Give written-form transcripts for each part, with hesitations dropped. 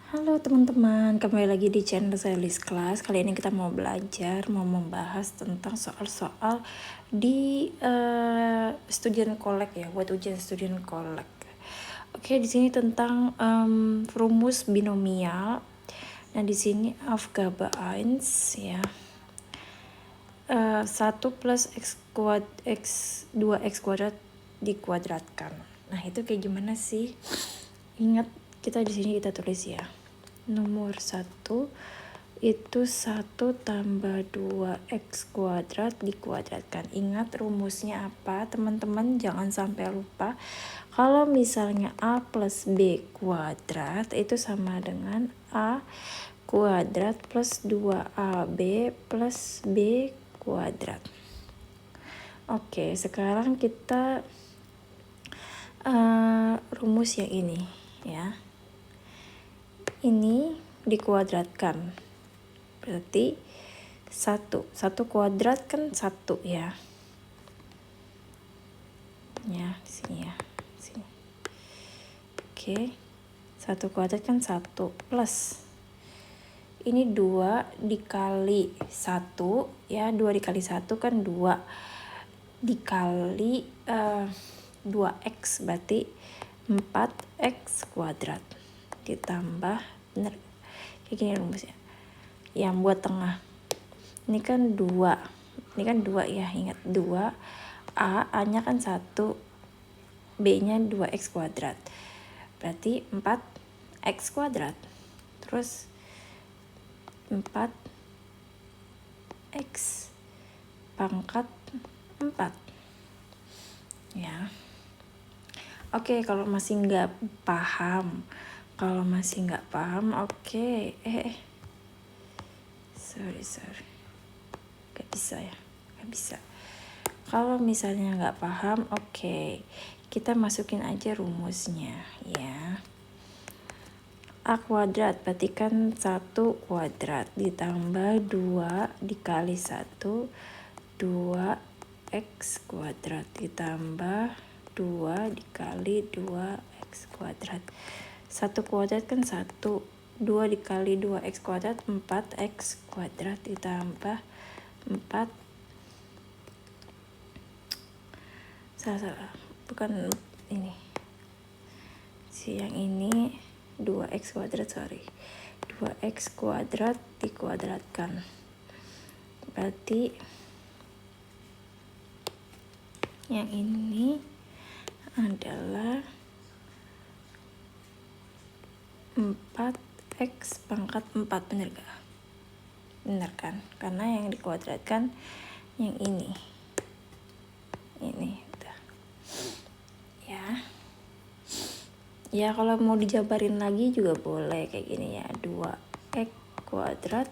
Halo teman-teman, kembali lagi di channel saya Liz Class. Kali ini kita mau belajar, mau membahas tentang soal-soal di student collect ya, buat ujian student collect. Oke, di sini tentang rumus binomial. Nah, di sini Aufgabe 1 ya. 1 plus x 2x kuadrat dikuadratkan. Nah, itu kayak gimana sih? Ingat, kita di sini kita tulis ya. Nomor 1 itu 1 tambah 2x kuadrat dikuadratkan. Ingat rumusnya apa teman-teman, jangan sampai lupa. Kalau misalnya a plus b kuadrat itu sama dengan a kuadrat plus 2ab plus b kuadrat. Oke, sekarang kita rumus yang ini ya. Ini dikuadratkan, berarti 1 kuadrat kan 1 ya. Ya, di sini ya. Sini. Oke. 1 kuadrat kan 1 plus ini 2 dikali 1 ya, 2 dikali 1 kan 2 dikali 2x berarti 4x kuadrat ditambah, bener kayak gini rumusnya yang buat tengah. Ini kan 2, ini kan 2 ya, ingat 2, a nya kan 1, b nya 2x kuadrat, berarti 4x kuadrat, terus 4x pangkat 4 ya. Oke, kalau masih nggak paham, oke, sorry, nggak bisa. Kalau misalnya nggak paham, oke, kita masukin aja rumusnya ya. A kuadrat berarti kan 1 kuadrat ditambah 2 dikali 1, 2x kuadrat ditambah 2 dikali 2x kuadrat. 1 kuadrat kan 1, 2 dikali 2x kuadrat 4x kuadrat ditambah 4, salah, bukan ini, yang ini 2x kuadrat, 2x kuadrat dikuadratkan, berarti yang ini adalah 4x pangkat 4, bener gak? Bener kan? Karena yang dikuadratkan yang ini udah. Ya kalau mau dijabarin lagi juga boleh kayak gini ya, 2x kuadrat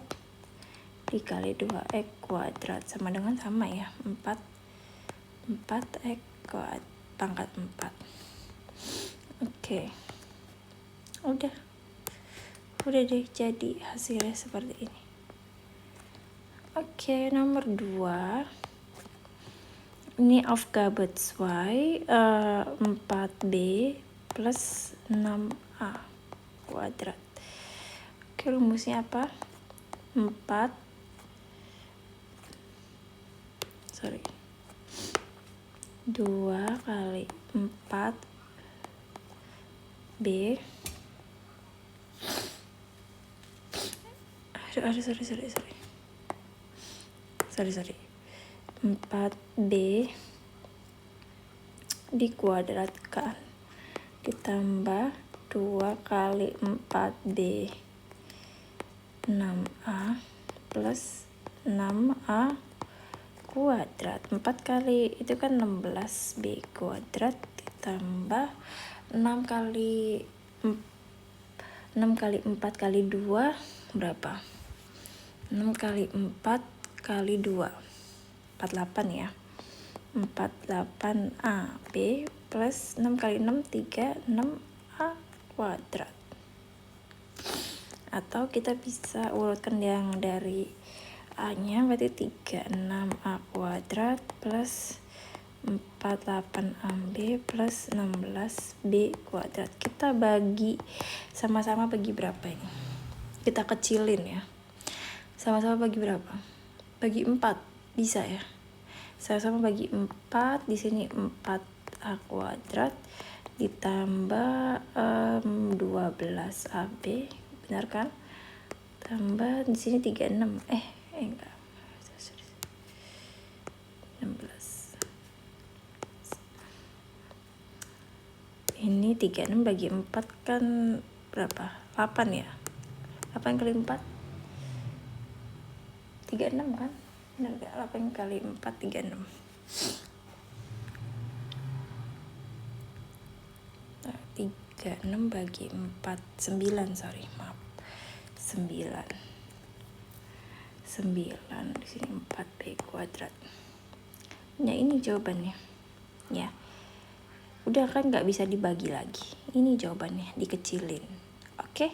dikali 2x kuadrat sama dengan sama ya, 4x kuadrat pangkat 4. Oke. Udah deh, jadi hasilnya seperti ini. Oke, nomor 2 ini Aufgabe 2 4b plus 6a kuadrat. Oke, rumusnya apa? 2 kali 4b sorry 4b dikuadratkan ditambah 2 kali 4b 6a plus 6a kuadrat. 4 kali itu kan 16b kuadrat ditambah 6 kali 4 kali 2 berapa? 6 kali 4 kali 2 48 ya, 48ab plus 6 kali 6 36a kuadrat. Atau kita bisa urutkan yang dari a nya, berarti 36a kuadrat plus 48AB plus 16B kuadrat. Kita bagi sama-sama bagi berapa ini? Kita kecilin ya. Sama-sama bagi berapa? Bagi 4 bisa ya. Sama-sama bagi 4, di sini 4A kuadrat ditambah 12AB, benar kan? Tambah di sini 36. Enggak. 16. Ini 36 bagi 4 kan berapa? 8 ya? 8 kali 4 36 kan? Benar gak? 8 kali 4 36. Nah, 36 bagi 4 9, sorry, maaf. 9 di sini 4B kuadrat. Nah, ini jawabannya. Ya. Udah kan nggak bisa dibagi lagi. Ini jawabannya, dikecilin. Oke?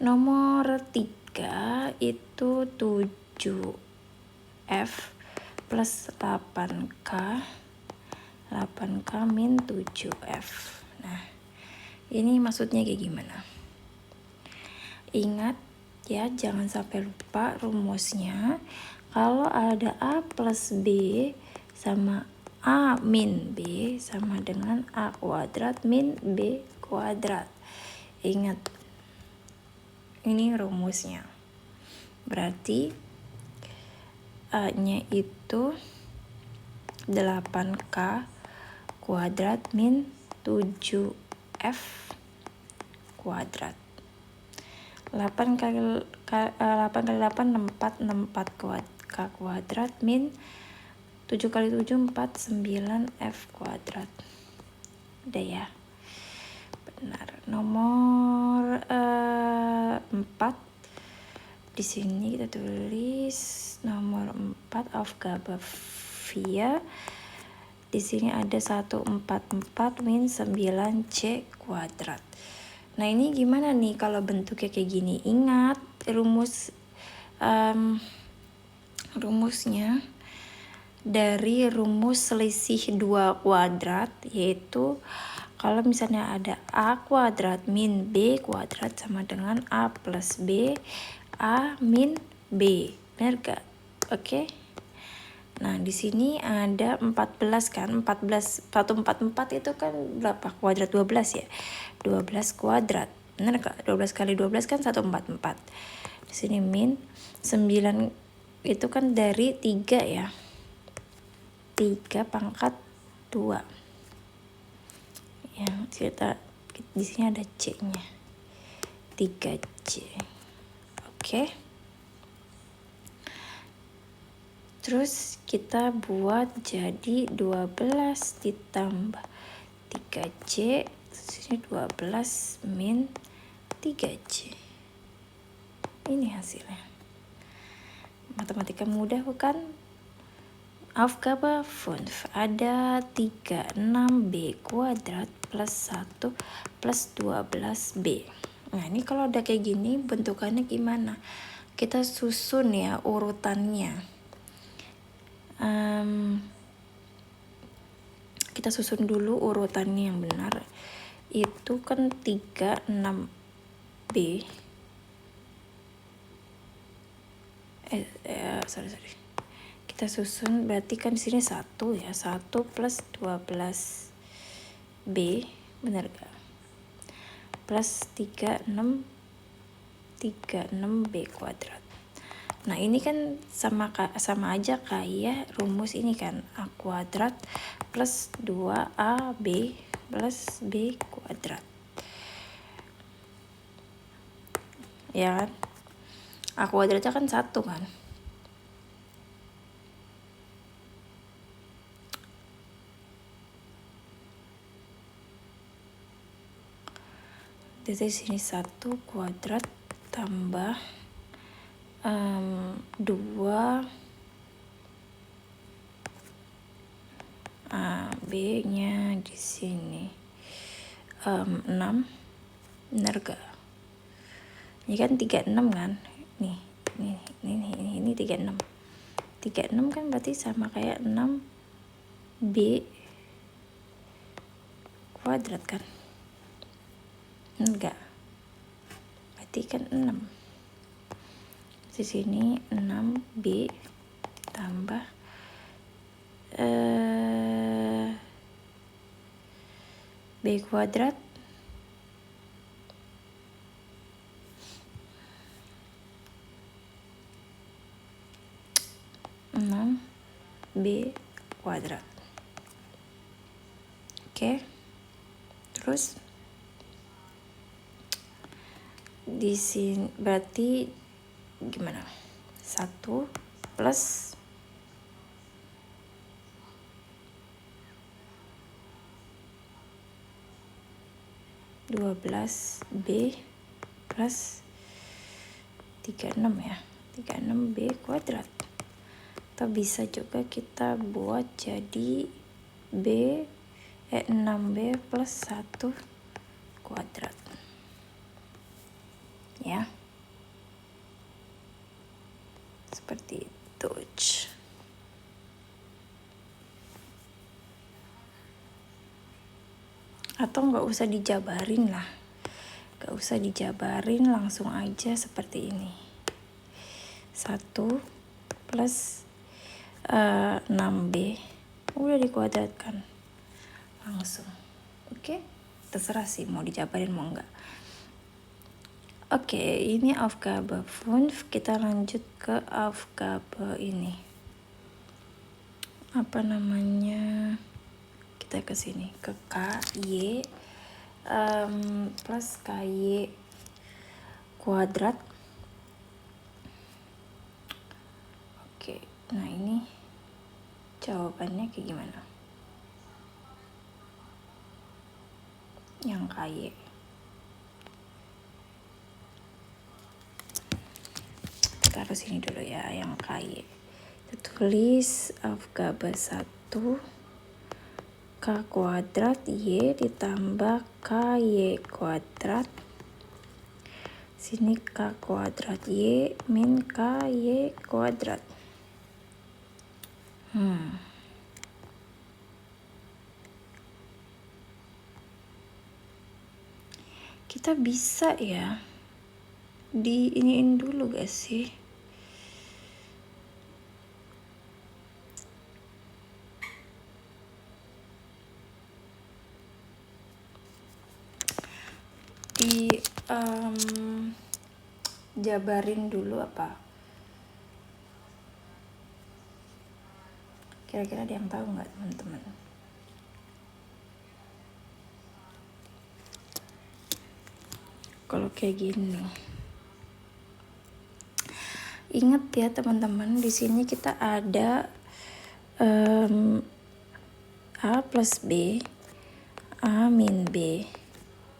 Nomor 3 itu 7F plus 8K. 8K min 7F. Nah, ini maksudnya kayak gimana? Ingat ya, jangan sampai lupa rumusnya. Kalau ada A plus B sama A min B sama dengan A kuadrat min B kuadrat. Ingat, ini rumusnya. Berarti A-nya itu 8K kuadrat min 7F kuadrat. 8 kali 8 64 K kuadrat min 7 kali 7 49F kuadrat. Udah ya. Benar. Nomor 4. Di sini kita tulis nomor 4 Aufgabe 4. Di sini ada 144 min 9C kuadrat. Nah, ini gimana nih kalau bentuknya kayak gini? Ingat rumusnya dari rumus selisih 2 kuadrat, yaitu kalau misalnya ada A kuadrat min B kuadrat sama dengan A plus B, A min B. Benar gak? Oke. Nah, di sini ada 14 kan? 144 itu kan berapa? Kuadrat 12 ya? 12 kuadrat. Benar gak? 12 kali 12 kan 144. Di sini min 9 itu kan dari 3 ya. 3 pangkat 2. Yang kita di sini ada C-nya. 3C. Oke. Terus kita buat jadi 12 ditambah 3C. Sini 12 min 3C. Ini hasilnya. Matematika mudah bukan? Aufgabe 5. Ada 36B kuadrat plus 1 plus 12B. Nah, ini kalau udah kayak gini bentukannya gimana? Kita susun ya urutannya. Kita susun dulu urutannya yang benar. Itu kan 36B. Sorry. Kita susun berarti kan di sini 1 ya. 1 plus 12B, benar gak? Plus 36B kuadrat. Nah, ini kan sama aja kayak rumus ini kan. A kuadrat plus 2AB plus B kuadrat. Ya kan? A kuadratnya kan 1 kan. Jadi sini 1 kuadrat tambah 2 B-nya di sini 6. Benar gak? Ini kan 36 kan? Nih, ini 36. 36 kan berarti sama kayak 6B kuadrat kan? Enggak. Berarti kan 6. Di sini 6B tambah B kuadrat B kuadrat. Oke. Terus di sini berarti gimana? 1 plus 12B plus 36 ya. 36B kuadrat. Atau bisa juga kita buat jadi 6B plus 1 kuadrat. Ya. Seperti itu. Atau nggak usah dijabarin lah. Nggak usah dijabarin, langsung aja seperti ini. 1 plus 6B udah dikuadratkan langsung. Oke, terserah sih mau dijabarin mau enggak. Oke, ini Aufgabe 5. Kita lanjut ke Aufgabe ini. Apa namanya? Kita ke sini ke KY plus KY kuadrat. Oke, nah ini jawabannya kayak gimana? Yang KY. Taruh sini dulu ya, yang KY. Kita tulis Aufgabe 1 K kuadrat Y ditambah KY kuadrat. Sini K kuadrat Y min KY kuadrat. Kita bisa ya diiniin dulu gak sih? Jabarin dulu apa? Kira-kira ada yang tahu nggak teman-teman? Kalau kayak gini, ingat ya teman-teman, di sini kita ada A plus B, A min B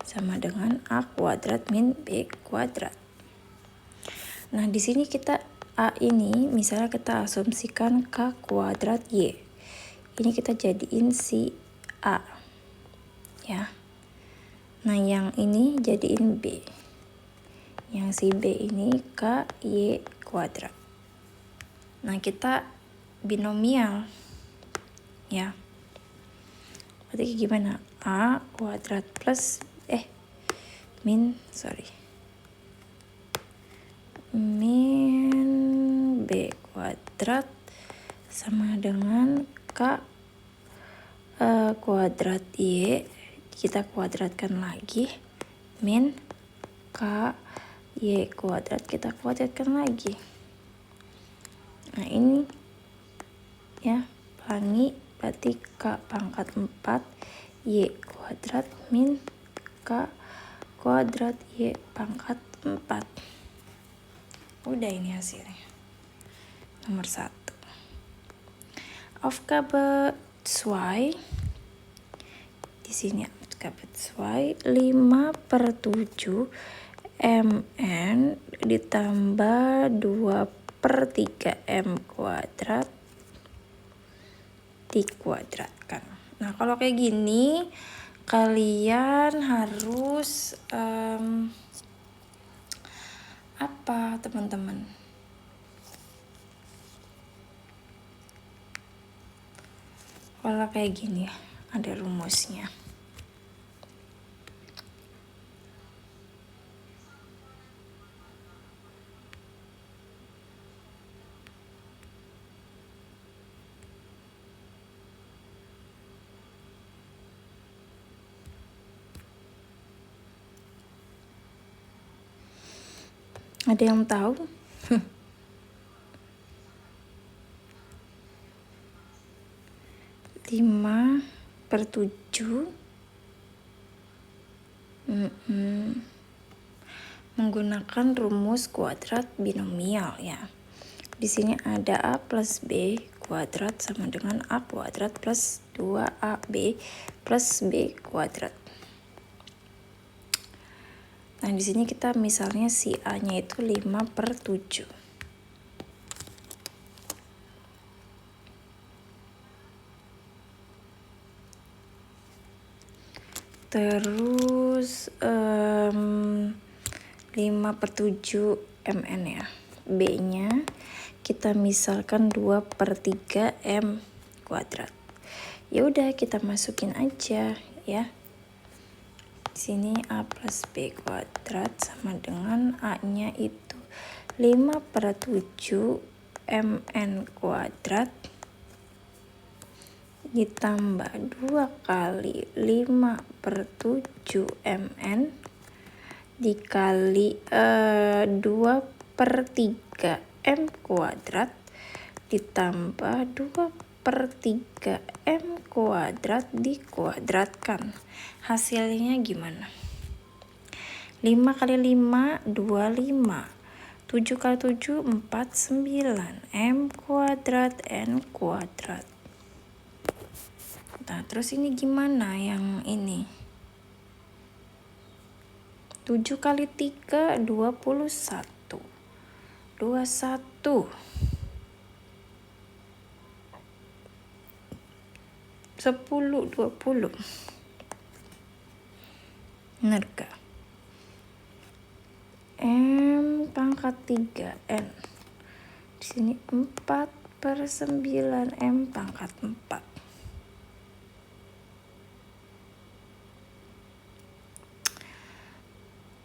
sama dengan A kuadrat min B kuadrat. Nah di sini kita A ini misalnya kita asumsikan K kuadrat Y. Ini kita jadiin si A ya. Nah yang ini jadiin B. Yang si B ini K Y kuadrat. Nah kita binomial ya. Berarti gimana? A kuadrat plus min B kuadrat sama dengan K kuadrat Y, kita kuadratkan lagi, min K Y kuadrat kita kuadratkan lagi. Nah ini ya pelangi berarti K pangkat 4 Y kuadrat min K kuadrat Y pangkat 4. Udah ini hasilnya. Nomor 1. Aufgabe 2. Di sini Aufgabe 2 5/7 mn ditambah 2/3 m kuadrat dikuadratkan. Nah kalau kayak gini kalian harus apa teman-teman? pola kayak gini ya, ada rumusnya. Ada yang tahu? 5/7 menggunakan rumus kuadrat binomial ya. Di sini ada A plus B kuadrat sama dengan A kuadrat plus 2AB plus B kuadrat. Nah, di sini kita misalnya si A-nya itu 5/7. Terus 5/7 mn ya. B-nya kita misalkan 2/3 m kuadrat. Ya udah, kita masukin aja ya. Di sini A plus B kuadrat sama dengan A-nya itu 5/7 mn kuadrat ditambah 2 kali 5/7 mn dikali 2/3 m kuadrat ditambah 2/3 m kuadrat dikuadratkan. Hasilnya gimana? 5 kali 5 25, 7 kali 7 49, m kuadrat n kuadrat. Nah, terus ini gimana yang ini? 7 kali 3 21, 21, 10 20. Benar gak? M pangkat 3 n. Di sini 4/9 m pangkat 4.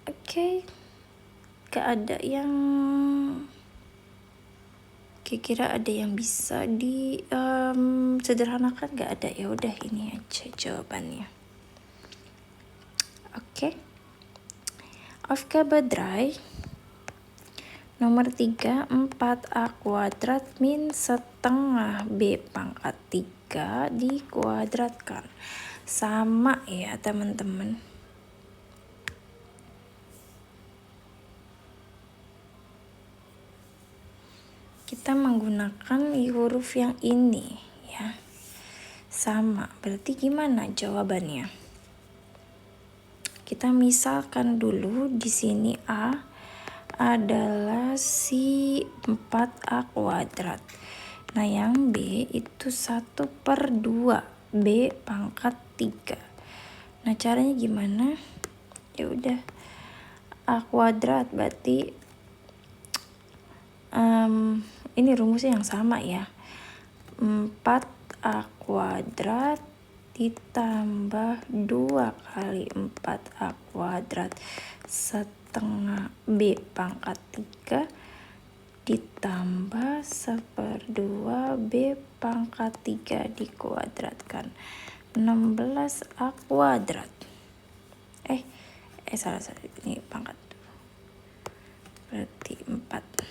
Oke. Gak ada yang kira-kira ada yang bisa di sederhanakan, gak ada. Ya udah, ini aja jawabannya. Oke. Aufgabe 3 nomor 3, 4a kuadrat min setengah b pangkat 3 dikuadratkan. Sama ya teman-teman. Kita menggunakan huruf yang ini ya. Sama, berarti gimana jawabannya? Kita misalkan dulu di sini A adalah si 4a kuadrat. Nah, yang B itu 1/2 B pangkat 3. Nah, caranya gimana? Ya udah, A kuadrat berarti ini rumusnya yang sama ya. 4a kuadrat ditambah 2 kali 4a kuadrat setengah b pangkat 3 ditambah 1/2 b pangkat 3 dikuadratkan. 16a kuadrat. Salah, ini pangkat. Berarti 4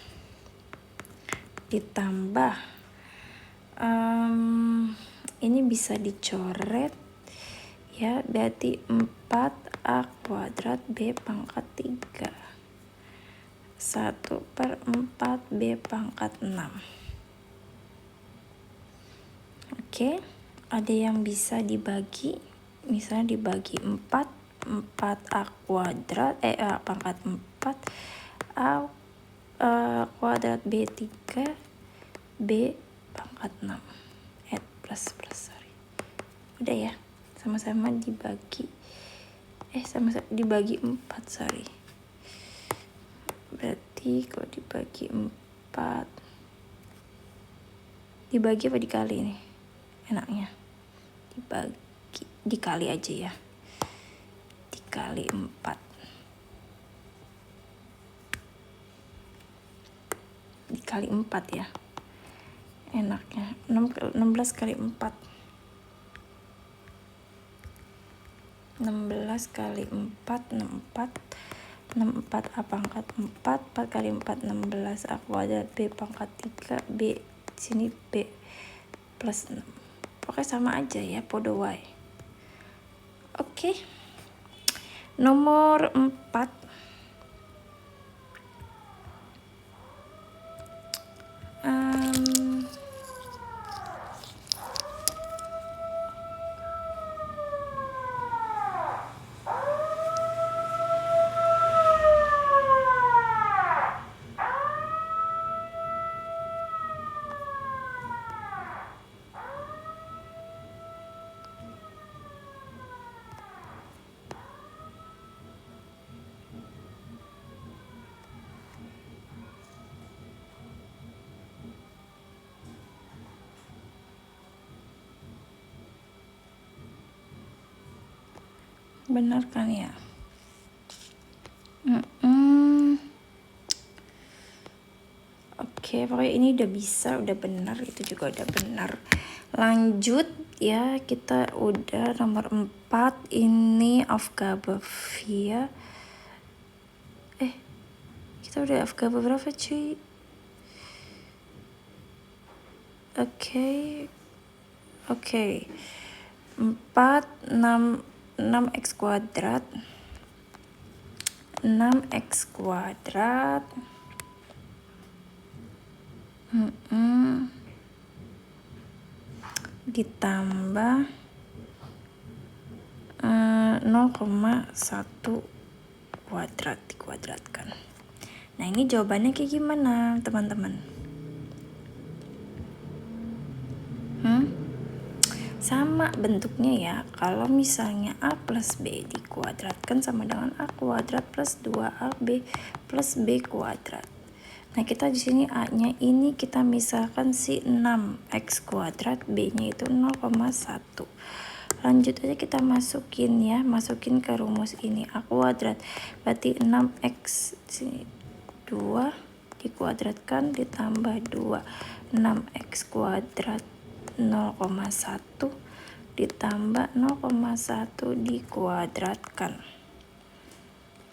ditambah ini bisa dicoret ya, berarti 4a kuadrat b pangkat 3 1/4 b pangkat 6. Oke, ada yang bisa dibagi, misalnya dibagi 4a kuadrat a pangkat 4 a kuadrat b 3 b pangkat 6 plus sorry. Udah ya, sama-sama dibagi sama-sama dibagi 4 sorry. Berarti kalau dibagi 4 dibagi apa dikali nih enaknya? dikali aja ya, dikali 4, dikali 4 ya enaknya. 16 kali 4, 16 kali 4, 64, 64 A pangkat 4, 4 kali 4 16 A kuadrat B pangkat 3, B sini B plus 6. Pokoknya sama aja ya, podo wae. Oke. Nomor 4. Benar kan ya? Oke, pokoknya ini udah bisa, udah benar, itu juga udah benar. Lanjut ya, kita udah nomor 4, ini Aufgabe 4. Kita udah Aufgabe berapa cuy? Oke. 4, 6x kuadrat, 6x kuadrat, ditambah 0,1 kuadrat dikuadratkan. Nah, ini jawabannya kayak gimana teman-teman? Sama bentuknya ya. Kalau misalnya A plus B dikuadratkan sama dengan A kuadrat plus 2AB plus B kuadrat. Nah, kita di sini A-nya ini kita misalkan si 6x kuadrat, B-nya itu 0,1. Lanjut aja kita masukin ya, masukin ke rumus ini A kuadrat. Berarti 6x sini 2 dikuadratkan ditambah 2. 6x kuadrat 0,1 ditambah 0,1 dikuadratkan.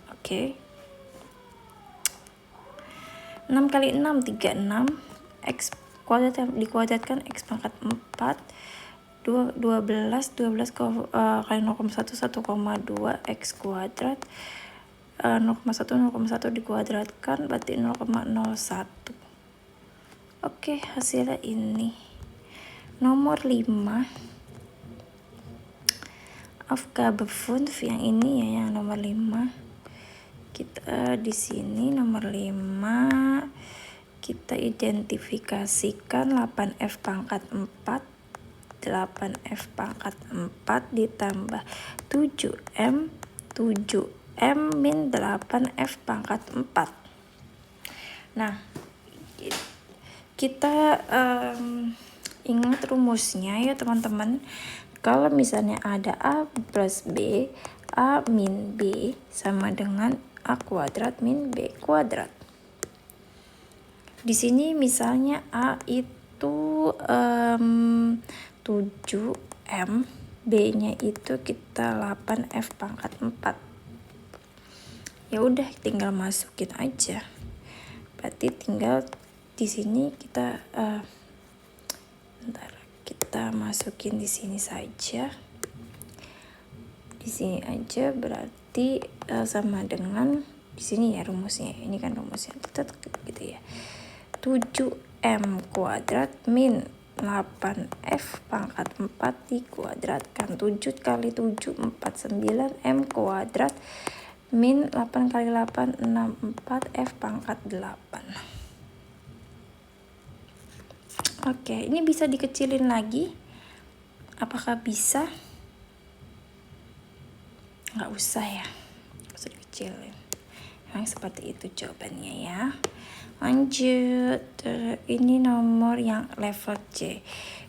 Oke. 6 kali 6 36, x kuadrat dikuadratkan x pangkat 4, 12 kali 0,1 1,2 x kuadrat, 0,1 dikuadratkan berarti 0,01. Oke, hasilnya ini. Nomor 5 Aufgabe 5 yang ini ya, yang nomor 5. Kita di sini nomor 5 kita identifikasikan 8f pangkat 4, 8f pangkat 4 ditambah 7m min 8f pangkat 4. Nah, kita ingat rumusnya ya teman-teman. Kalau misalnya ada A plus B, A min B sama dengan A kuadrat min B kuadrat. Di sini misalnya A itu 7M, B-nya itu kita 8F pangkat 4. Ya udah tinggal masukin aja. Berarti tinggal di sini kita kita masukin di sini saja. Di sini aja berarti sama dengan di sini ya rumusnya. Ini kan rumusnya tetap gitu ya. 7m kuadrat min 8f pangkat 4 dikuadratkan 7 kali 7 49m kuadrat min 8 kali 8 64f pangkat 8. Oke, ini bisa dikecilin lagi. Apakah bisa? Nggak usah ya, nggak usah dikecilin. Memang seperti itu jawabannya ya. Lanjut, ini nomor yang level C.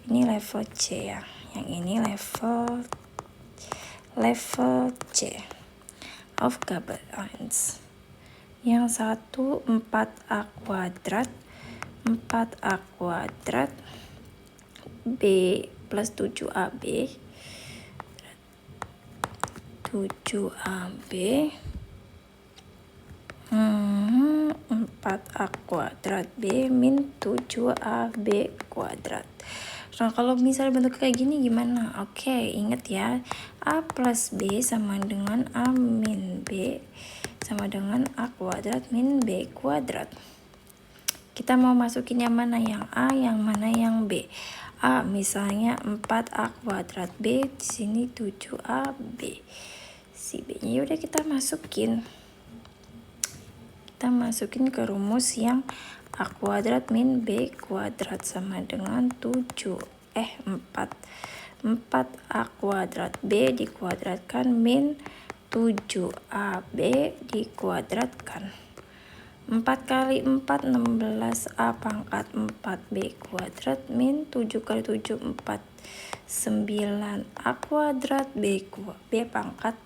Ini level C ya, Yang ini level C. Aufgabe 1. Yang satu 4A kuadrat. 4A kuadrat B plus 7AB. 7AB 4A kuadrat B min 7AB kuadrat. Nah, kalau misalnya bentuk kayak gini gimana? Oke, inget ya. A plus B sama dengan A min B sama dengan A kuadrat min B kuadrat. Kita mau masukin yang mana? Yang A, yang mana yang B? A misalnya 4A kuadrat, B di sini 7AB. Si B-nya udah kita masukin. Kita masukin ke rumus yang A kuadrat min B kuadrat sama dengan 4A kuadrat B dikuadratkan min 7AB dikuadratkan. 4 kali 4 16A pangkat 4B kuadrat min 7 kali 7 4 9A kuadrat B pangkat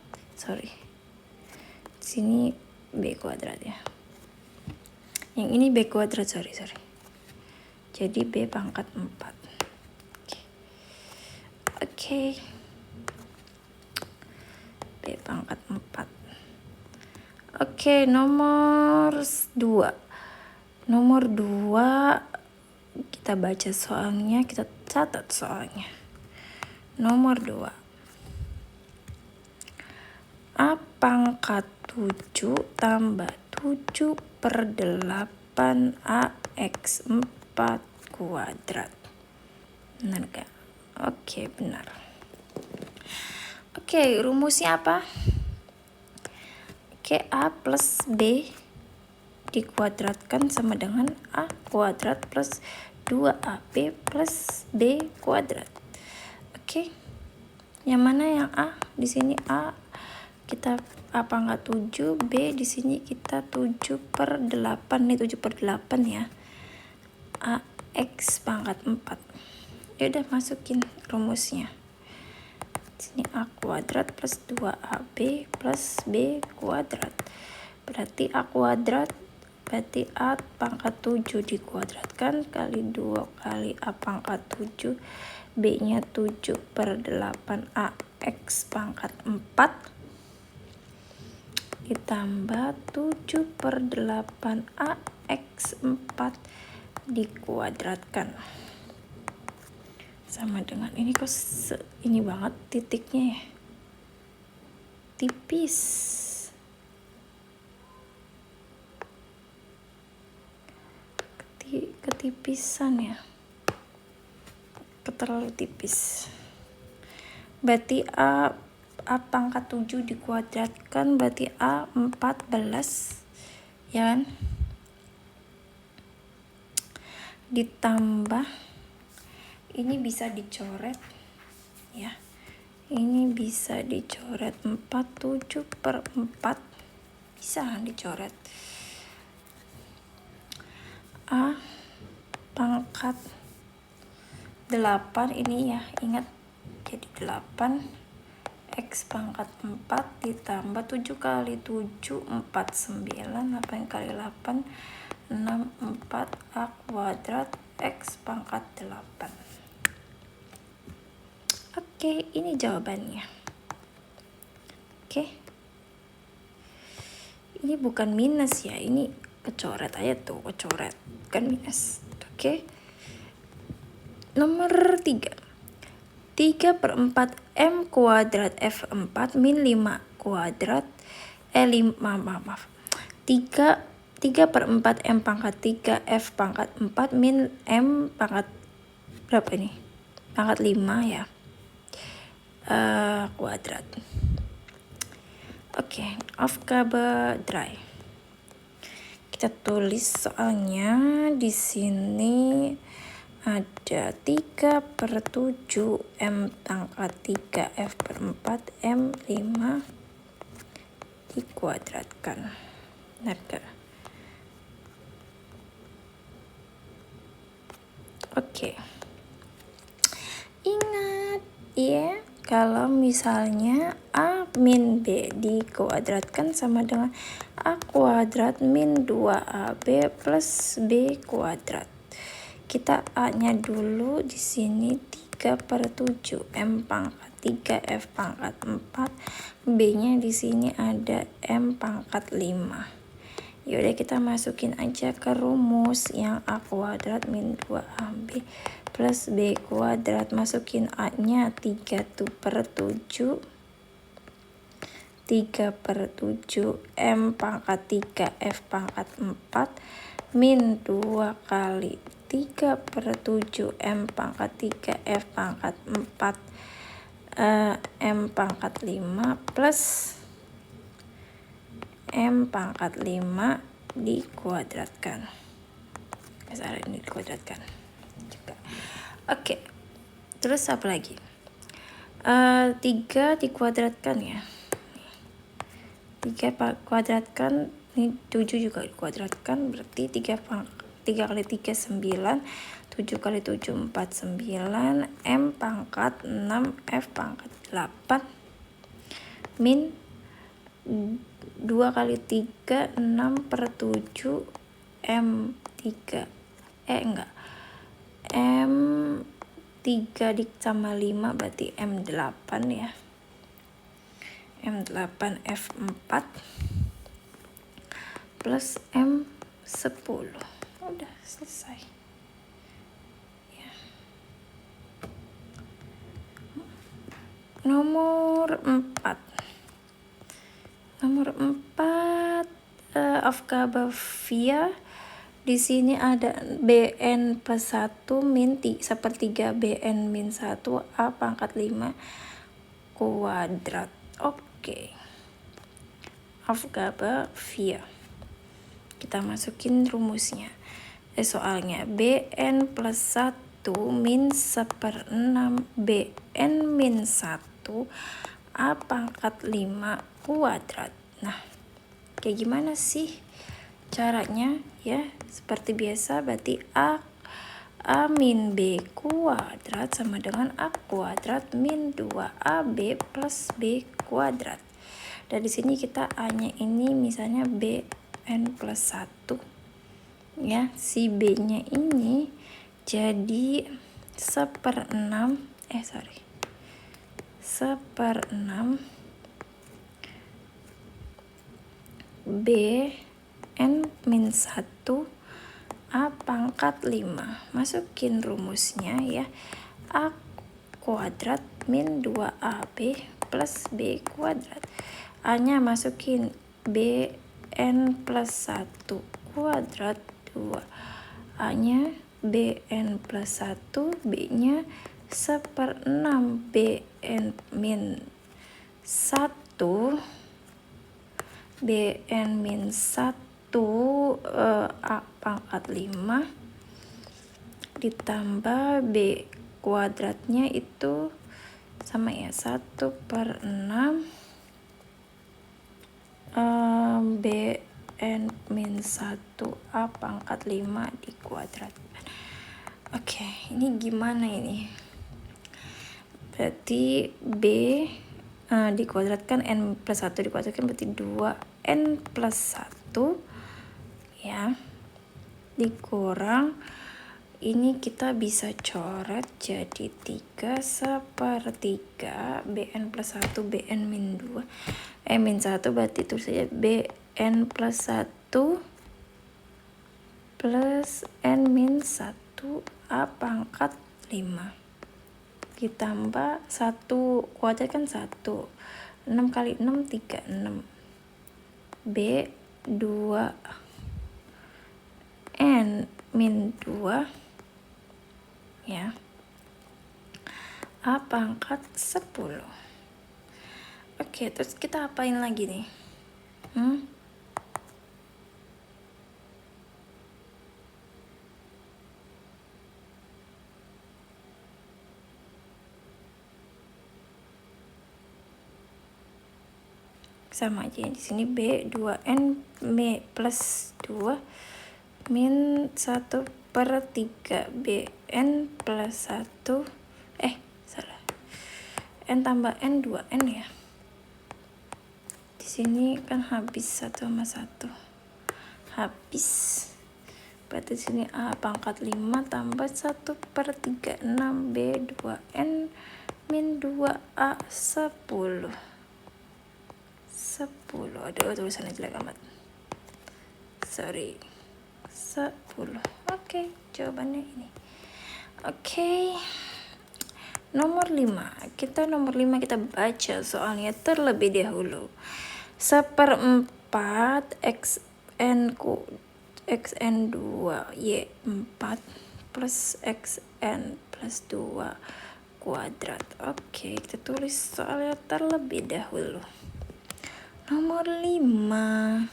sini B kuadrat ya. Yang ini B kuadrat, sorry. Jadi B pangkat 4. Oke. B pangkat 4. Oke, nomor 2. Nomor 2 kita baca soalnya, kita catat soalnya. Nomor 2. A pangkat 7 tambah 7 per 8AX 4 kuadrat. Benar gak? Oke, benar. Oke, rumusnya apa? Oke, A plus B dikuadratkan sama dengan A kuadrat plus 2AB plus B kuadrat. Oke. Yang mana yang A? Di sini A kita A pangkat 7, B di sini kita 7 per 8. Nih 7 per 8 ya. AX pangkat 4. Ya udah masukin rumusnya. Sini A kuadrat plus 2AB plus B kuadrat. Berarti A kuadrat berarti A pangkat 7 dikuadratkan kali 2 kali A pangkat 7. B-nya 7 per 8 AX pangkat 4. Ditambah 7 per 8 AX 4 dikuadratkan. Sama dengan ini kok ini banget titiknya ya. Tipis. Ketipisan ya. Terlalu tipis. Berarti A pangkat 7 dikuadratkan berarti A 14 ya kan? Ditambah ini bisa dicoret ya. Ini bisa dicoret 47 per 4 bisa dicoret. A pangkat 8 ini ya, ingat jadi 8 X pangkat 4 ditambah 7 kali 7 49, 8 kali 8 64 A kuadrat X pangkat 8. Oke, ini jawabannya. Oke. Ini bukan minus ya, ini kecoret aja tuh, kecoret. Kan minus. Oke. Nomor 3. 3 per 4 M kuadrat F4 min 5 kuadrat 3 per 4 M pangkat 3 F pangkat 4 min M pangkat berapa ini? Pangkat 5 ya. Kuadrat. Oke, Aufgabe 3. Kita tulis soalnya di sini ada 3 per 7 M pangkat 3 F per 4 M 5 dikuadratkan. Benar gak? Oke. Ingat Iya, kalau misalnya A min B dikuadratkan sama dengan A kuadrat min 2AB plus B kuadrat. Kita A-nya dulu di sini 3/7 M pangkat 3 F pangkat 4. B-nya di sini ada M pangkat 5. Yaudah kita masukin aja ke rumus yang A kuadrat min 2AB plus B kuadrat. Masukin A-nya 3/7 M pangkat 3 F pangkat 4 min 2 kali 3/7 M pangkat 3 F pangkat 4 M pangkat 5 plus M pangkat 5 dikuadratkan. Ini dikuadratkan juga. Oke. Terus apa lagi? 3 dikuadratkan ya. 3 kuadratkan, ini 7 juga dikuadratkan, berarti 3 kali 3 9, 7 kali 7 49, M pangkat 6 F pangkat 8 min 2 kali 3 6/7 M 3 M 3 ditambah 5 berarti M 8 ya. M 8 F 4 plus M 10. Udah selesai ya. Nomor 4 Afgabavia. Di sini ada BN plus 1 min 1/3 BN min 1 A pangkat 5 kuadrat. Oke. Afgabavia. Kita masukin rumusnya. Soalnya BN plus 1 min 1/6 BN min 1 A pangkat 5 kuadrat. Nah, kayak gimana sih caranya ya? Seperti biasa, berarti A min B kuadrat sama dengan A kuadrat min 2AB plus B kuadrat. Dan di sini kita A-nya ini misalnya BN plus 1 ya. Si B-nya ini jadi 1/6 BN min 1 A pangkat 5. Masukin rumusnya ya. A kuadrat min 2AB plus B kuadrat. A-nya masukin BN plus 1 kuadrat 2. A-nya BN plus 1, B-nya 1/6 BN min 1 BN min 1 A pangkat 5 ditambah B kuadratnya itu sama ya, 1/6 BN min 1 A pangkat 5 dikuadratkan. Oke, ini gimana ini? Berarti B dikuadratkan, N plus 1 dikuadratkan berarti 2N plus 1 ya, dikurang ini kita bisa coret jadi 3/3 BN plus 1 BN min 2 min 1 berarti itu saja BN plus 1 plus N min 1 A pangkat 5 ditambah 1 kuadrat kan 1, 6 kali 6 36 B 2 N min 2 ya, A pangkat 10. Oke, terus kita apain lagi nih? Sama aja di sini B 2N B plus 2 min 1/3 BN plus 1 salah 2n tambah n 2n ya. Di sini kan habis 1 sama 1. Habis. Berarti di sini A pangkat 5 tambah 1/36 B 2n min 2A 10. Aduh, tulisannya jelek amat. Sorry. 10. Oke, jawabannya ini. Oke. Nomor 5. Nomor 5 kita baca soalnya terlebih dahulu. 1/4 xn 2 y 4 plus xn plus 2 kuadrat. Oke, kita tulis soalnya terlebih dahulu. Nomor 5.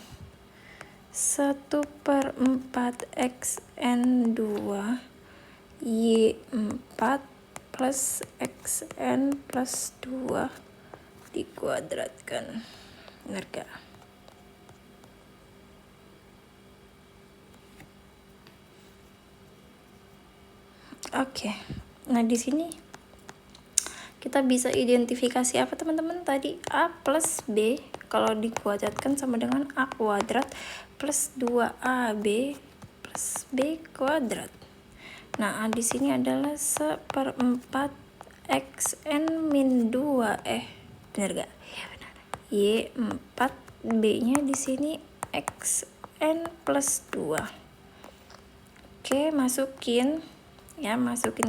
1/4 xn 2 y 4 plus xn plus 2 dikuadratkan. Benar gak? Oke. Nah, di sini kita bisa identifikasi apa teman-teman? Tadi A plus B kalau dikuadratkan sama dengan A kuadrat plus 2AB plus B kuadrat. Nah, di sini adalah 1/4 xn min 2 benar gak? Ya benar. Y 4 B-nya di sini xn plus 2. Oke, masukin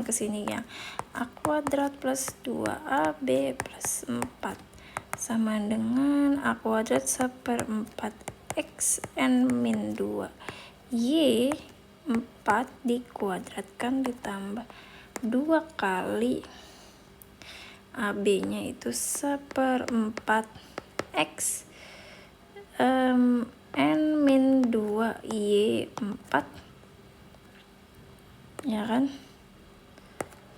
ke sini ya. A kuadrat plus 2AB plus 4 sama dengan A kuadrat 1/4 xn min 2 Y 4 dikuadratkan ditambah 2 kali AB nya itu 1/4 x n min 2 Y 4 ya kan,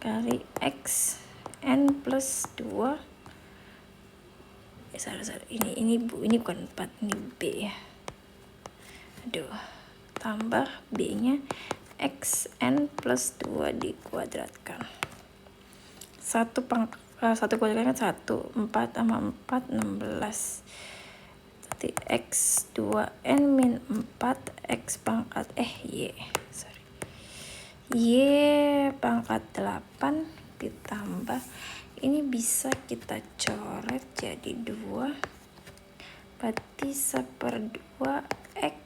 kali x n plus 2 ini bukan 4, ini B ya. Aduh, tambah B nya xn plus 2 dikuadratkan. 1 kuadratkan 1, 4 sama 4 16. Berarti x 2n min 4 x pangkat Y pangkat 8 ditambah ini bisa kita coret jadi 2, berarti 1/2 x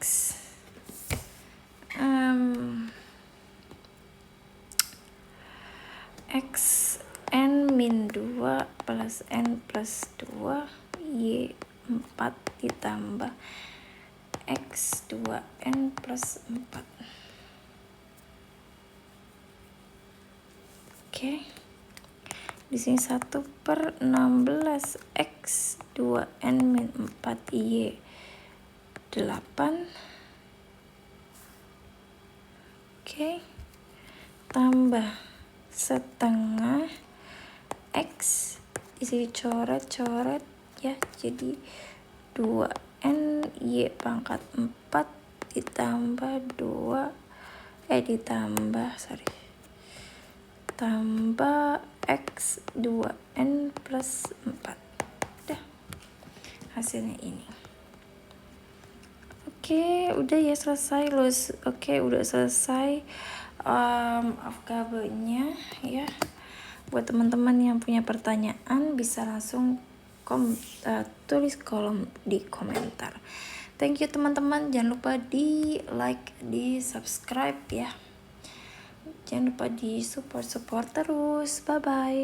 xn min 2 plus n plus 2 y 4 ditambah x 2n plus 4. Oke. Di sini 1/16 x 2n min 4 y 8. Oke. Tambah setengah x, di sini coret ya, jadi 2n y pangkat 4 ditambah tambah x 2n plus 4. Udah, hasilnya ini. Oke, udah ya selesai loh. Oke, udah selesai kabelnya ya. Buat teman-teman yang punya pertanyaan bisa langsung tulis kolom di komentar. Thank you teman-teman, jangan lupa di like, di subscribe ya. Jangan lupa di support terus. Bye bye.